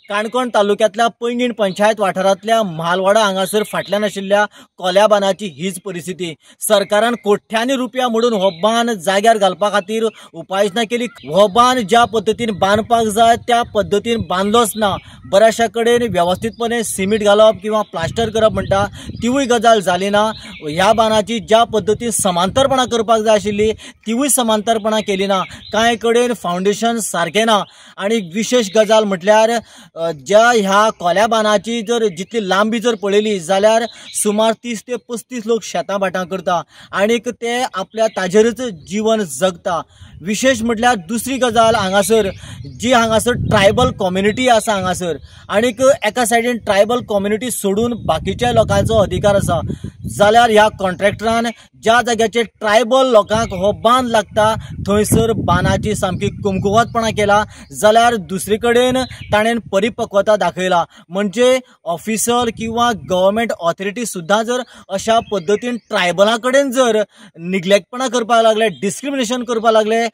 काणकोण तालुक्यातल्या पैंगीण पंचायत वाठारांतल्या म्हालवाडा हांगासर फाटल्यान आशिल्ल्या कोल्या बांदाची हीच परिस्थिती। सरकारान कोट्यांनी रुपया मोडून हो बांद जाग्यार घालपा खातीर उपाययोजना केली। हो बांद ज्या पद्दतीन बांदपाक जाय त्या पद्दतीन बांदलोच ना। बऱ्याचशा कडेन व्यवस्थितपणे सिमीट घालप किंवा प्लास्टर करप म्हणटा तिवूय गजाल जाली ना। ह्या बांदाची ज्या पद्दतीन समांतरपणा करपाक जाय आशिल्ली तिवूय समांतरपणा केली ना। कांय कडेन फावंडेशन सारकें ना आनी विशेष गजाल म्हटल्यार ज्या ह्या कोल्या बांदाची जर जितली लांबी जर पळयली जाल्यार सुमार 30 ते 35 लोक शेतां भाटां करता आनीक ते आपल्या ताजेरच जीवन जगता। विशेष म्हटल्यार दुसरी गजाल हांगासर जी हांगासर ट्रायबल कम्युनिटी आसा हांगासर आनीक एका सायडीन ट्रायबल कम्युनिटी सोडून बाकीच्या लोकांचो अधिकार आसा जाल्यार ह्या कॉन्ट्रॅक्टरान ज्या जाग्याचेर ट्रायबल लोकांक हो बांद लागता थंयसर बांदाची सामकी कुमकुवतपणा केला। जाल्यार दुसरे कडेन ताणें परिपक्वता दाखयला म्हणजे ऑफिसर किंवा गव्हर्मेंट ऑथॉरिटी सुद्दां जर अशा पद्दतीन ट्रायबलां कडेन जर निग्लेक्टपणा करपाक लागले, डिस्क्रिमिनेशन करपाक लागले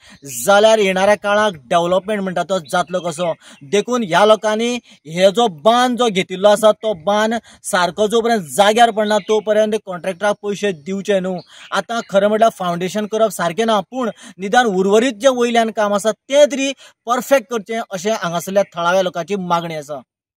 जाल्यार येणाऱ्या काळाक डेव्हलपमेंट म्हणटा तो जातलो कसो। देखून ह्या लोकांनी हे जो बांद जो घेतिल्लो आसा तो बांद सारको जो पर्यंत जाग्यार पडना तो पर्यंत कॉन्ट्रॅक्टराक पयशे दिवचे न्हू। आता खरं म्हटल्यार फावंडेशन करप सारकें ना पूण निदान उर्वरीत जे वयल्यान काम आसा तें तरी परफेक्ट करचें अशें हांगासरल्या थळाव्या लोकांची मागणी आसा।